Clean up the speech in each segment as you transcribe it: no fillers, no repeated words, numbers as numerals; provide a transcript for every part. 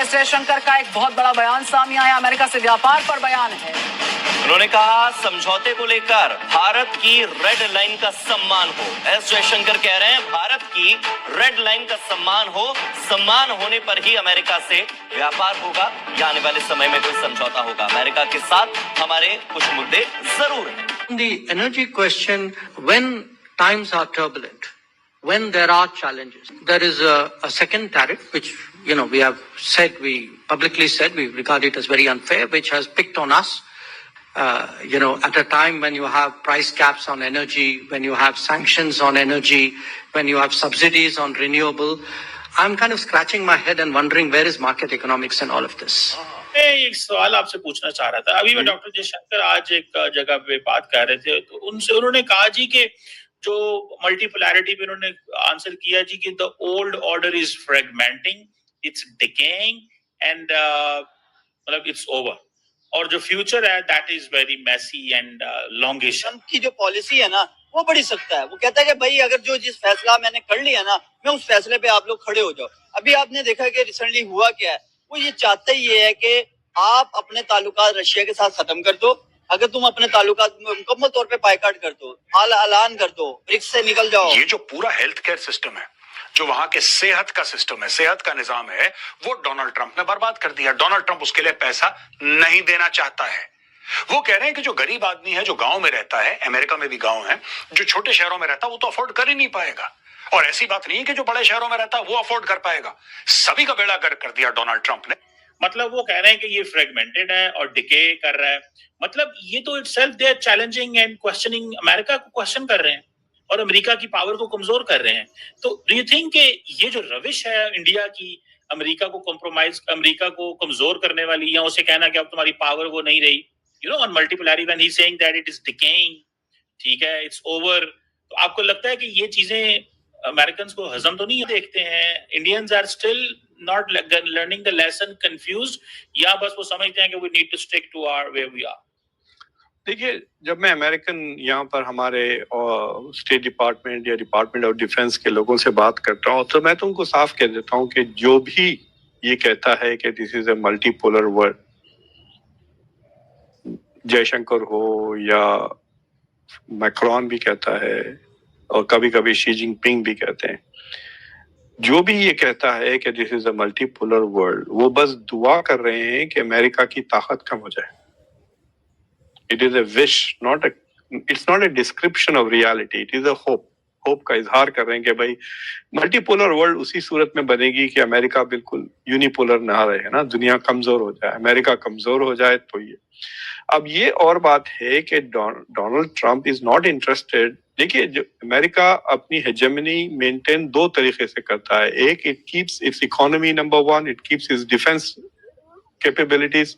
S Jaishankar का एक बहुत बड़ा बयान सामने आया। अमेरिका से व्यापार पर बयान है। उन्होंने कहा समझौते को लेकर भारत की रेड लाइन का सम्मान हो। एस जयशंकर कह रहे हैं भारत की रेड लाइन का सम्मान हो, सम्मान होने पर ही अमेरिका से व्यापार होगा या आने वाले समय में कोई समझौता होगा। अमेरिका के साथ हमारे कुछ मुद्दे जरूर हैं। The energy question, when times are turbulent, when there are challenges, there is a second tariff which we have said, we publicly said we regard it as very unfair, which has picked on us. At a time when you have price caps on energy, when you have sanctions on energy, when you have subsidies on renewable, I'm kind of scratching my head and wondering where is market economics in all of this. मैं एक सवाल आपसे पूछना चाह रहा था। अभी मैं डॉक्टर जयशंकर आज एक जगह पे बात कर रहे थे, तो उन्होंने कहा जी कि जो मल्टीपोलैरिटी पे उन्होंने आंसर किया जी कि the old order is fragmenting, it's decaying and मतलब इट्स ओवर, और जो फ्यूचर है that is very messy and longish. की जो पॉलिसी है ना वो बड़ी सख्त है। वो कहता है कि भाई अगर जो जिस फैसला मैंने कर लिया ना, मैं उस फैसले पे आप लोग खड़े हो जाओ। अभी आपने देखा कि रिसेंटली हुआ क्या है, वो ये चाहते ही ये है कि आप अपने ताल्लुकात रशिया के साथ खत्म कर दो। अगर तुम अपने ताल्लुकात मुकम्मल तौर पे बायकॉट कर दो, ऐलान कर दो, ब्रिक्स से निकल जाओ। ये जो पूरा हेल्थ केयर सिस्टम है, जो वहां के सेहत का सिस्टम है, सेहत का निजाम है, वो डोनाल्ड ट्रंप ने बर्बाद कर दिया। डोनाल्ड ट्रंप उसके लिए पैसा नहीं देना चाहता है। वो कह रहे हैं कि जो गरीब आदमी है, जो गांव में रहता है, अमेरिका में भी गांव है, जो छोटे शहरों में रहता है, वो तो अफोर्ड कर ही नहीं पाएगा। और ऐसी बात नहीं है कि जो बड़े शहरों में रहता है वो अफोर्ड कर पाएगा। सभी का बेड़ा गर्क कर दिया डोनाल्ड ट्रंप ने। मतलब वो कह रहे हैं कि ये फ्रेगमेंटेड है और डिके कर रहा है। मतलब ये तो itself they are challenging and questioning, America को क्वेश्चन कर रहे हैं और अमेरिका की पावर को कमजोर कर रहे हैं। तो डू यू थिंक कि ये जो रविश है इंडिया की, अमेरिका को कॉम्प्रोमाइज, अमेरिका को कमजोर करने वाली, या उसे कहना कि अब तुम्हारी पावर वो नहीं रही, on multipolarity when he is saying that it is decaying, ठीक है, इट्स ओवर, तो आपको लगता है कि ये चीजें अमेरिकन को हजम तो नहीं देखते हैं? Indians are still not learning the lesson, confused, या बस वो समझते हैं कि we need to stick to our way we are? देखिए, जब मैं अमेरिकन यहाँ पर हमारे स्टेट डिपार्टमेंट या डिपार्टमेंट ऑफ डिफेंस के लोगों से बात करता हूँ, तो मैं तो उनको साफ कह देता हूँ कि जो भी ये कहता है कि this is a multipolar world, Jaishankar हो या मैक्रोन भी कहता है और कभी कभी शी जिनपिंग भी कहते हैं, जो भी ये कहता है कि this is a multipolar world, वो बस दुआ कर रहे हैं कि अमेरिका की ताकत कम हो जाए। It is a wish, it's not a description of reality, it is a hope का इजहार कर रहे हैं कि भाई मल्टीपोलर वर्ल्ड उसी सूरत में बनेगी कि अमेरिका बिल्कुल यूनिपोलर ना रहे ना, दुनिया कमजोर हो जाए, अमेरिका कमजोर हो जाए। तो ये अब ये और बात है कि Donald Trump is not interested. देखिए, जो अमेरिका अपनी हेजेमनी मेंटेन दो तरीके से करता है। एक, it keeps it's economy number one, it keeps it's defence capabilities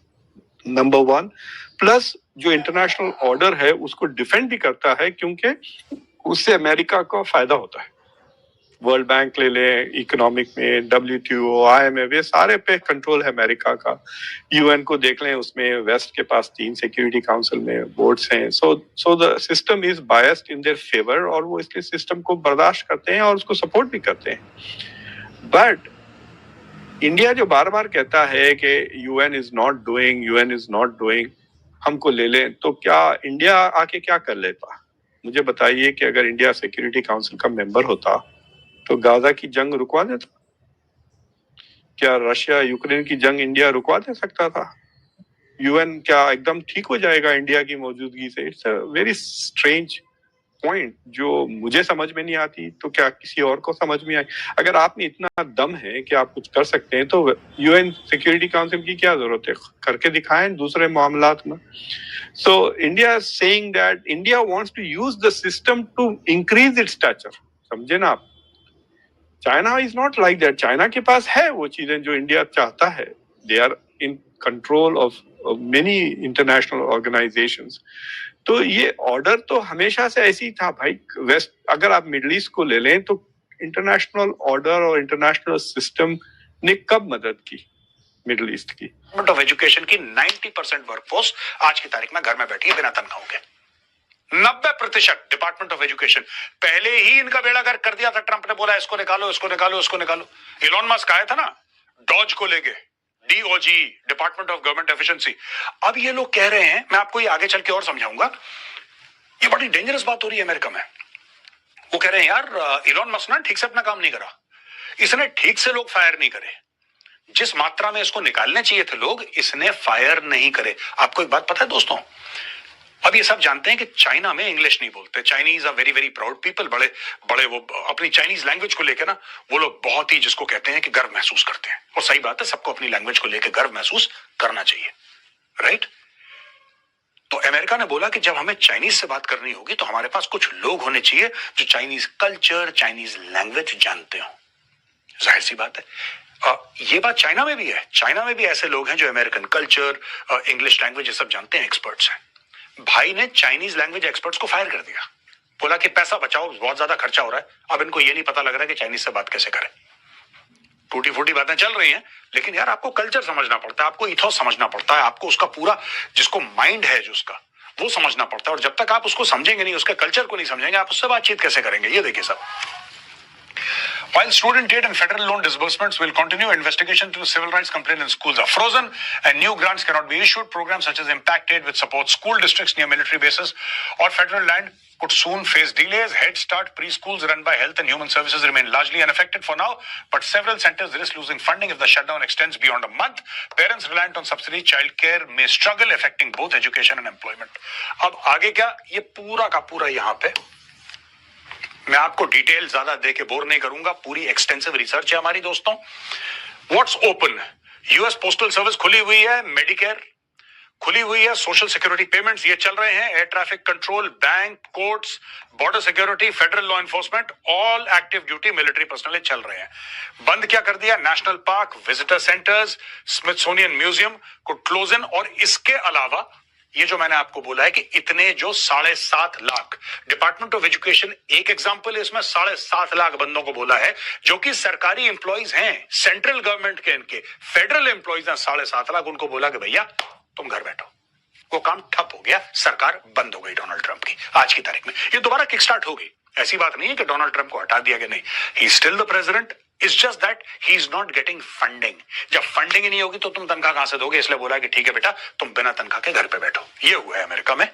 number one, plus जो इंटरनेशनल ऑर्डर है उसको डिफेंड भी करता है, क्योंकि उससे अमेरिका को फायदा होता है। वर्ल्ड बैंक ले लें, इकोनॉमिक में WTO, IMF, ये सारे पे कंट्रोल है अमेरिका का। UN को देख लें, उसमें वेस्ट के पास 3 सिक्योरिटी काउंसिल में बोर्ड्स हैं। So the system is biased in their favour, और वो इसके सिस्टम को बर्दाश्त करते हैं और उसको सपोर्ट भी करते हैं। बट इंडिया जो बार बार कहता है कि UN इज नॉट डूइंग, हमको ले लें, तो क्या इंडिया आके क्या कर लेता? मुझे बताइए कि अगर इंडिया सिक्योरिटी काउंसिल का मेंबर होता तो गाजा की जंग रुकवा देता? क्या रशिया यूक्रेन की जंग इंडिया रुकवा दे सकता था? UN क्या एकदम ठीक हो जाएगा इंडिया की मौजूदगी से? It's a very strange point जो मुझे समझ में नहीं आती, तो क्या किसी और को समझ में आई? अगर आप में इतना दम है कि आप कुछ कर सकते हैं, तो UN सिक्योरिटी काउंसिल की क्या जरूरत है? करके दिखाएं दूसरे मामलात में। So India is saying that India wants to use the system to increase its stature. समझे ना आप? China is not like that. China के पास है वो चीजें जो इंडिया चाहता है। They are in control of many international organisations. तो ये ऑर्डर तो हमेशा से ऐसे ही था भाई। वेस्ट, अगर आप मिडिल ईस्ट को ले लें, तो इंटरनेशनल ऑर्डर और इंटरनेशनल सिस्टम ने कब मदद की मिडिल ईस्ट की? डिपार्टमेंट ऑफ एजुकेशन की 90% वर्कफोर्स आज की तारीख में घर में बैठी है बिना तनख्वाहों के। 90% डिपार्टमेंट ऑफ एजुकेशन। पहले ही इनका बेड़ा गर्क कर दिया था। ट्रंप ने बोला इसको निकालो, इसको निकालो, इसको निकालो। इलॉन मस्क आया था ना डॉज को लेके, DOG, department of government efficiency. अब ये लोग कह रहे हैं, मैं आपको ये आगे चल के और समझाऊंगा, ये बड़ी डेंजरस बात हो रही है अमेरिका में। वो कह रहे हैं यार इलॉन मस्क ना ठीक से अपना काम नहीं करा, इसने ठीक से लोग फायर नहीं करे, जिस मात्रा में इसको निकालने चाहिए थे लोग, इसने फायर नहीं करे। आपको एक बात पता है दोस्तों, अब ये सब जानते हैं कि चाइना में इंग्लिश नहीं बोलते। Chinese are very very proud people, बड़े बड़े वो अपनी चाइनीज लैंग्वेज को लेकर ना वो लोग बहुत ही, जिसको कहते हैं कि गर्व महसूस करते हैं। और सही बात है, सबको अपनी लैंग्वेज को लेकर गर्व महसूस करना चाहिए, राइट। तो अमेरिका ने बोला कि जब हमें चाइनीज से बात करनी होगी तो हमारे पास कुछ लोग होने चाहिए जो चाइनीज कल्चर, चाइनीज लैंग्वेज जानते हो। जाहिर सी बात है, ये बात चाइना में भी है। चाइना में भी ऐसे लोग हैं जो अमेरिकन कल्चर, इंग्लिश लैंग्वेज ये सब जानते हैं, एक्सपर्ट्स हैं। भाई ने चाइनीज लैंग्वेज एक्सपर्ट्स को फायर कर दिया, बोला कि पैसा बचाओ, बहुत ज्यादा खर्चा हो रहा है। अब इनको ये नहीं पता लग रहा है कि चाइनीज से बात कैसे करें। टूटी फूटी बातें चल रही हैं, लेकिन यार आपको कल्चर समझना पड़ता है, आपको इथोस समझना पड़ता है, आपको उसका पूरा, जिसको माइंड है जो उसका, वो समझना पड़ता है। और जब तक आप उसको समझेंगे नहीं, उसके कल्चर को नहीं समझेंगे, आप उससे बातचीत कैसे करेंगे? ये देखिए सब। While student aid and federal loan disbursements will continue, investigation into civil rights complaint in schools are frozen and new grants cannot be issued. Programs such as Impact Aid, which supports school districts near military bases or federal land, could soon face delays. Head Start preschools run by Health and Human Services remain largely unaffected for now, but several centers risk losing funding if the shutdown extends beyond a month. Parents reliant on subsidy childcare may struggle, affecting both education and employment. अब आगे क्या, ये पूरा का पूरा यहाँ पे मैं आपको डिटेल ज्यादा देके बोर नहीं करूंगा, पूरी एक्सटेंसिव रिसर्च है हमारी दोस्तों। What's open, US postal service खुली हुई है, मेडिकेयर खुली हुई है, सोशल सिक्योरिटी पेमेंट्स ये चल रहे हैं, air traffic control, bank, courts, border security, federal law enforcement, all active duty military personnel चल रहे हैं। बंद क्या कर दिया? National park, visitor centres, Smithsonian museum को क्लोज इन। और इसके अलावा ये जो मैंने आपको बोला है कि इतने जो 7.5 लाख, डिपार्टमेंट ऑफ एजुकेशन एक एग्जांपल है, इसमें 7.5 लाख बंदों को बोला है जो कि सरकारी एम्प्लॉइज हैं, सेंट्रल गवर्नमेंट के, इनके फेडरल एम्प्लॉइज हैं 7.5 लाख, उनको बोला कि भैया तुम घर बैठो। वो काम ठप हो गया, सरकार बंद हो गई डोनाल्ड ट्रंप की आज की तारीख में। ये दोबारा किक स्टार्ट हो गई, ऐसी बात नहीं है कि डोनाल्ड ट्रंप को हटा दिया गया, नहीं, he is still the president, it's just that he is not getting funding. जब फंडिंग ही नहीं होगी तो तुम तनख्वाह कहां से दोगे? इसलिए बोला कि ठीक है बेटा तुम बिना तनख्वाह के घर पे बैठो। ये हुआ है अमेरिका में।